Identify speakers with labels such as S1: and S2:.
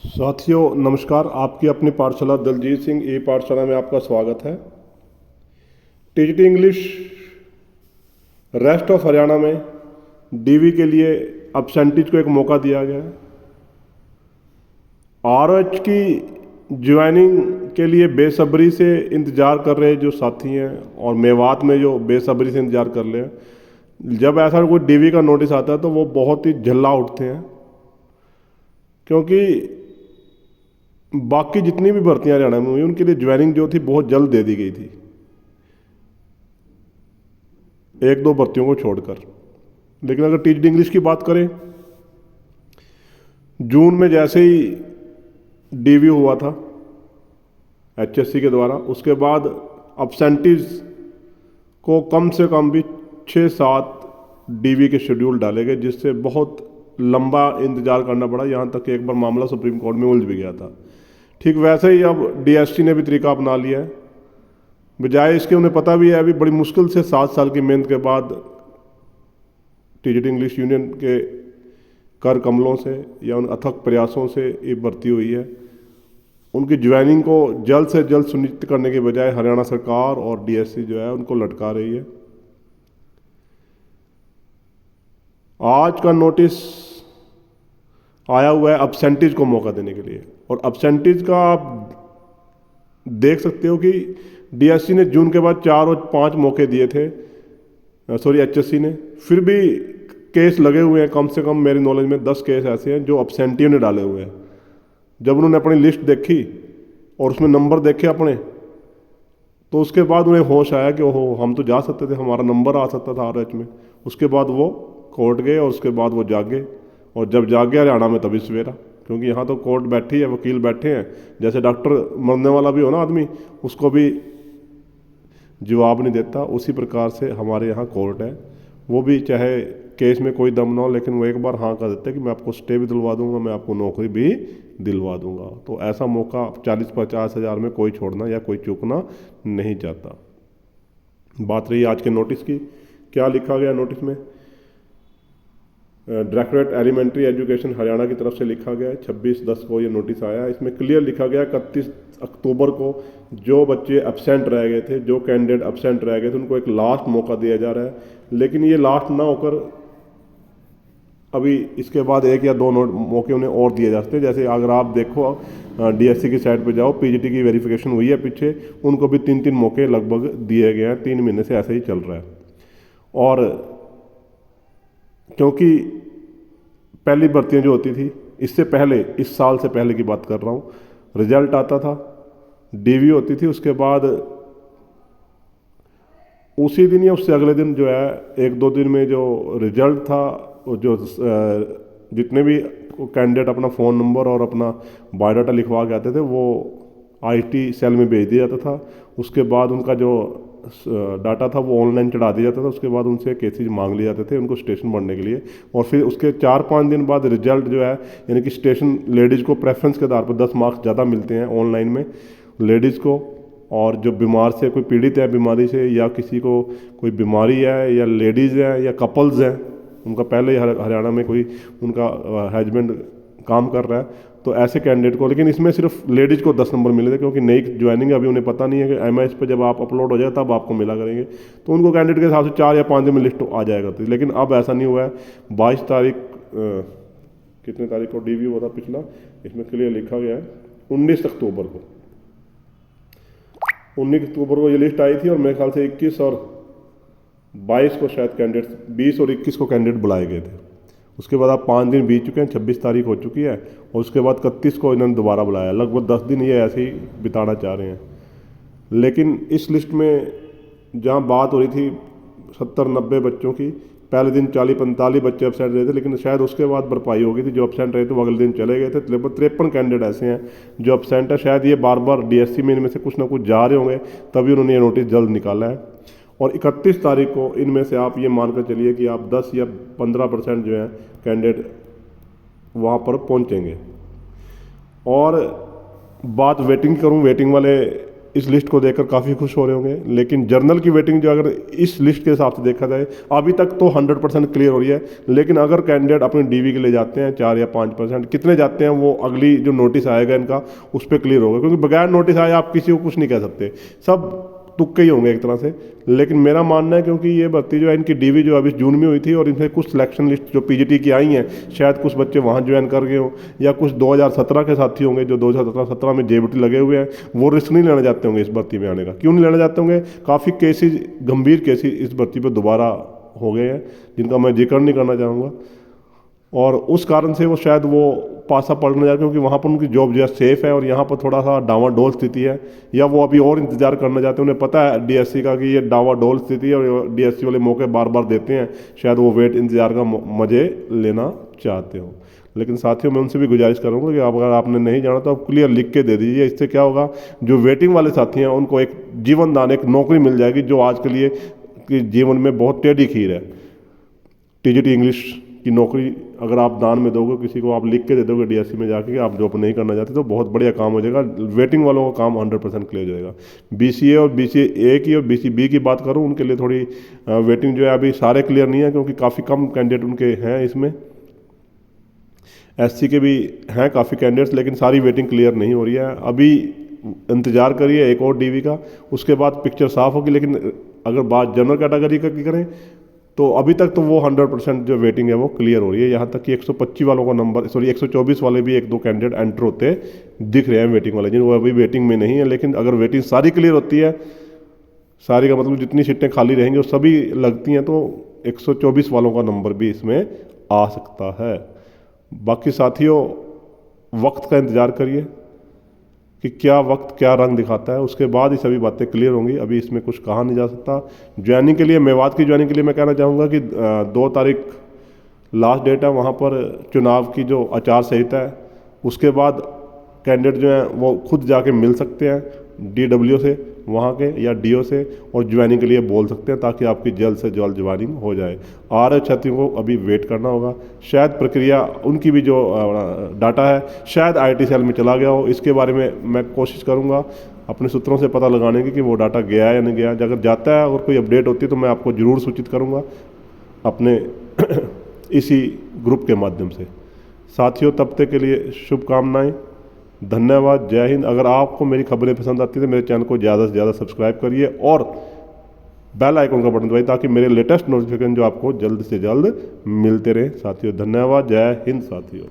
S1: साथियों नमस्कार। आपकी अपनी पाठशाला दलजीत सिंह ई पाठशाला में आपका स्वागत है। TGT English rest of Haryana में डीवी के लिए एब्सेंटीज को एक मौका दिया गया है। आरओएच की ज्वाइनिंग के लिए बेसब्री से इंतज़ार कर रहे जो साथी हैं और मेवात में जो बेसब्री से इंतज़ार कर रहे हैं, जब ऐसा कोई डीवी का नोटिस आता है तो वो बहुत ही झल्ला उठते हैं, क्योंकि बाकी जितनी भी भर्तियां हरियाणा में हुई उनके लिए ज्वाइनिंग जो थी बहुत जल्द दे दी गई थी, एक दो भर्तियों को छोड़कर। लेकिन अगर टीजीटी इंग्लिश की बात करें, जून में जैसे ही डीवी हुआ था एचएससी के द्वारा, उसके बाद एब्सेंटीज को कम से कम भी 6-7 डीवी के शेड्यूल डाले गए, जिससे बहुत लंबा इंतजार करना पड़ा। यहाँ तक कि एक बार मामला सुप्रीम कोर्ट में उलझ भी गया था। ठीक वैसे ही अब डीएससी ने भी तरीका अपना लिया है। बजाय इसके उन्हें पता भी है अभी बड़ी मुश्किल से 7 साल की मेहनत के बाद टीजीटी इंग्लिश यूनियन के कर कमलों से या उन अथक प्रयासों से ये भर्ती हुई है। उनकी ज्वाइनिंग को जल्द से जल्द सुनिश्चित करने के बजाय हरियाणा सरकार और डीएससी जो है उनको लटका रही है। आज का नोटिस आया हुआ है एब्सेंटीज को मौका देने के लिए, और एब्सेंटीज का आप देख सकते हो कि डीएससी ने जून के बाद 4 और 5 मौके दिए थे, एचएससी ने। फिर भी केस लगे हुए हैं, कम से कम मेरी नॉलेज में 10 केस ऐसे हैं जो एब्सेंटियों ने डाले हुए हैं। जब उन्होंने अपनी लिस्ट देखी और उसमें नंबर देखे अपने, तो उसके बाद उन्हें होश आया कि ओहो, हम तो जा सकते थे, हमारा नंबर आ सकता था आरएच में। उसके बाद वो कोर्ट गए और उसके बाद वो जागे, और जब जागे हरियाणा में तभी सवेरा, क्योंकि यहाँ तो कोर्ट बैठी है, वकील बैठे हैं। जैसे डॉक्टर मरने वाला भी हो ना आदमी, उसको भी जवाब नहीं देता, उसी प्रकार से हमारे यहाँ कोर्ट है। वो भी चाहे केस में कोई दम ना हो, लेकिन वो एक बार हाँ कर देते हैं कि मैं आपको स्टे भी दिलवा दूंगा, मैं आपको नौकरी भी दिलवा दूंगा। तो ऐसा मौका 40-50 हज़ार में कोई छोड़ना या कोई चूकना नहीं चाहता। बात रही आज के नोटिस की, क्या लिखा गया नोटिस में? डायरेक्टरेट एलिमेंट्री एजुकेशन हरियाणा की तरफ से लिखा गया है। 26/10 को ये नोटिस आया है। इसमें क्लियर लिखा गया 31 अक्टूबर को जो बच्चे एब्सेंट रह गए थे, जो कैंडिडेट एब्सेंट रह गए थे, उनको एक लास्ट मौका दिया जा रहा है। लेकिन ये लास्ट ना होकर अभी इसके बाद 1 या 2 मौके उन्हें और दिए जा सकते हैं। जैसे अगर आप देखो डीएससी की साइट पर जाओ, पीजीटी की वेरिफिकेशन हुई है पीछे, उनको भी 3-3 मौके लगभग दिए गए हैं। 3 महीने से ऐसे ही चल रहा है। और क्योंकि पहली भर्तियाँ जो होती थी, इससे पहले, इस साल से पहले की बात कर रहा हूँ, रिजल्ट आता था, डीवी होती थी, उसके बाद उसी दिन या उससे अगले दिन जो है 1-2 दिन में जो रिजल्ट था, जो जितने भी कैंडिडेट अपना फ़ोन नंबर और अपना बायोडाटा लिखवा के आते थे, वो आईटी सेल में भेज दिया जाता था। उसके बाद उनका जो डाटा था वो ऑनलाइन चढ़ा दिया जाता था। उसके बाद उनसे केसेज मांग लिए जाते थे उनको स्टेशन बढ़ने के लिए, और फिर उसके 4-5 दिन बाद रिजल्ट जो है, यानी कि स्टेशन लेडीज़ को प्रेफरेंस के आधार पर 10 मार्क्स ज़्यादा मिलते हैं ऑनलाइन में लेडीज़ को। और जो बीमार से कोई पीड़ित है बीमारी से, या किसी को कोई बीमारी है, या लेडीज़ है, या कपल्स हैं, उनका पहले ही हरियाणा में कोई उनका हस्बैंड काम कर रहा है, तो ऐसे कैंडिडेट को। लेकिन इसमें सिर्फ लेडीज़ को 10 नंबर मिले थे, क्योंकि नई ज्वाइनिंग अभी उन्हें पता नहीं है कि एमआईएस पे जब आप अपलोड हो जाए तब आपको मिला करेंगे, तो उनको कैंडिडेट के हिसाब से 4 या 5 दिन में लिस्ट आ जाया करती। लेकिन अब ऐसा नहीं हुआ है। 22 तारीख, कितने तारीख को डीवी हुआ था पिछला, इसमें क्लियर लिखा गया है 19 अक्टूबर को। 19 अक्टूबर को ये लिस्ट आई थी, और मेरे ख्याल से 21 और 22 को शायद कैंडिडेट, 20 और 21 को कैंडिडेट बुलाए गए थे। उसके बाद आप 5 दिन बीत चुके हैं, 26 तारीख हो चुकी है, और उसके बाद 31 को इन्होंने दोबारा बुलाया। लगभग 10 दिन ये ऐसे ही बिताना चाह रहे हैं। लेकिन इस लिस्ट में जहाँ बात हो रही थी 70-90 बच्चों की, पहले दिन 40-45 बच्चे एबसेंट रहे थे, लेकिन शायद उसके बाद भरपाई हो गई थी। जो एबसेंट रहे थे वो अगले दिन चले गए थे। लगभग 53 कैंडिडेट ऐसे हैं जो एबसेंट है। शायद ये बार बार डीएससी में इनमें से कुछ ना कुछ जा रहे होंगे, तभी उन्होंने ये नोटिस जल्द निकाला है। और 31 तारीख को इनमें से आप ये मानकर चलिए कि आप 10 या 15% जो है कैंडिडेट वहाँ पर पहुँचेंगे। और बात वेटिंग करूँ, वेटिंग वाले इस लिस्ट को देखकर काफ़ी खुश हो रहे होंगे, लेकिन जर्नल की वेटिंग जो अगर इस लिस्ट के हिसाब से देखा जाए अभी तक तो 100% क्लियर हो रही है। लेकिन अगर कैंडिडेट अपने डीवी के लिए जाते हैं 4 या 5%, कितने जाते हैं वो अगली जो नोटिस आएगा इनका उस पर क्लियर होगा, क्योंकि बगैर नोटिस आए आप किसी को कुछ नहीं कह सकते, सब तुक्के ही होंगे एक तरह से। लेकिन मेरा मानना है क्योंकि ये भर्ती जो है इनकी डीवी जो अभी जून में हुई थी और इनसे कुछ सिलेक्शन लिस्ट जो पीजीटी की आई हैं, शायद कुछ बच्चे वहाँ ज्वाइन कर गए हों या कुछ 2017 के साथी होंगे जो 2017 में जेबीटी लगे हुए हैं, वो रिस्क नहीं लेना चाहते होंगे इस भर्ती में आने का। क्यों नहीं लेना चाहते होंगे? काफ़ी केसेज, गंभीर केसेज इस भर्ती पर दोबारा हो गए हैं जिनका मैं जिक्र नहीं करना चाहूँगा, और उस कारण से वो शायद वो पासा पड़ने जाए, क्योंकि वहाँ पर उनकी जॉब जो है सेफ है और यहाँ पर थोड़ा सा डावाडोल स्थिति है, या वो अभी और इंतजार करना चाहते हैं। उन्हें पता है डीएससी का कि ये डावाडोल स्थिति है और डीएससी वाले मौके बार बार देते हैं, शायद वो वेट इंतजार का मजे लेना चाहते हो। लेकिन साथियों मैं उनसे भी गुजारिश करूँगा कि अगर आपने नहीं जाना तो आप क्लियर लिख के दे दीजिए। इससे क्या होगा, जो वेटिंग वाले साथी हैं उनको एक जीवन दान, एक नौकरी मिल जाएगी जो आज के लिए कि जीवन में बहुत टेढ़ी खीर है। टीजीटी इंग्लिश की नौकरी अगर आप दान में दोगे किसी को, आप लिख के दे दोगे डीएससी में जाके कि आप जॉब नहीं करना चाहते, तो बहुत बढ़िया काम हो जाएगा। वेटिंग वालों का काम 100% क्लियर हो जाएगा। बीसीए और बीसीए की और बीसीबी की बात करूं, उनके लिए थोड़ी वेटिंग जो है अभी सारे क्लियर नहीं है, क्योंकि काफ़ी कम कैंडिडेट उनके हैं इसमें। एससी के भी हैं काफ़ी कैंडिडेट्स, लेकिन सारी वेटिंग क्लियर नहीं हो रही है। अभी इंतजार करिए एक और डीवी का, उसके बाद पिक्चर साफ होगी। लेकिन अगर बात जनरल कैटेगरी की करें तो अभी तक तो वो 100% जो वेटिंग है वो क्लियर हो रही है। यहाँ तक कि 125 वालों का नंबर, सॉरी 124 वाले भी एक दो कैंडिडेट एंटर होते दिख रहे हैं वेटिंग वाले, जिन वो अभी वेटिंग में नहीं है। लेकिन अगर वेटिंग सारी क्लियर होती है, सारी का मतलब जितनी सीटें खाली रहेंगी वो सभी लगती हैं, तो 124 वालों का नंबर भी इसमें आ सकता है। बाकी साथियों वक्त का इंतज़ार करिए कि क्या वक्त क्या रंग दिखाता है, उसके बाद ही सभी बातें क्लियर होंगी। अभी इसमें कुछ कहा नहीं जा सकता। ज्वाइनिंग के लिए, मेवात की ज्वाइनिंग के लिए मैं कहना चाहूँगा कि 2 तारीख लास्ट डेट है। वहाँ पर चुनाव की जो आचार संहिता है उसके बाद कैंडिडेट जो हैं वो खुद जाके मिल सकते हैं DW से वहाँ के या DO से, और ज्वाइनिंग के लिए बोल सकते हैं, ताकि आपकी जल्द से जल्द ज्वाइनिंग हो जाए। आरक्षण छात्रियों को अभी वेट करना होगा। शायद प्रक्रिया उनकी भी जो डाटा है शायद IT सेल में चला गया हो, इसके बारे में मैं कोशिश करूँगा अपने सूत्रों से पता लगाने की कि वो डाटा गया है या नहीं गया। अगर जाता है और कोई अपडेट होती है तो मैं आपको ज़रूर सूचित करूँगा अपने इसी ग्रुप के माध्यम से। साथियों तब तक के लिए शुभकामनाएं, धन्यवाद, जय हिंद। अगर आपको मेरी खबरें पसंद आती है तो मेरे चैनल को ज़्यादा से ज़्यादा सब्सक्राइब करिए और बेल आइकन का बटन दबाइए, ताकि मेरे लेटेस्ट नोटिफिकेशन जो आपको जल्द से जल्द मिलते रहे। साथियों धन्यवाद, जय हिंद साथियों।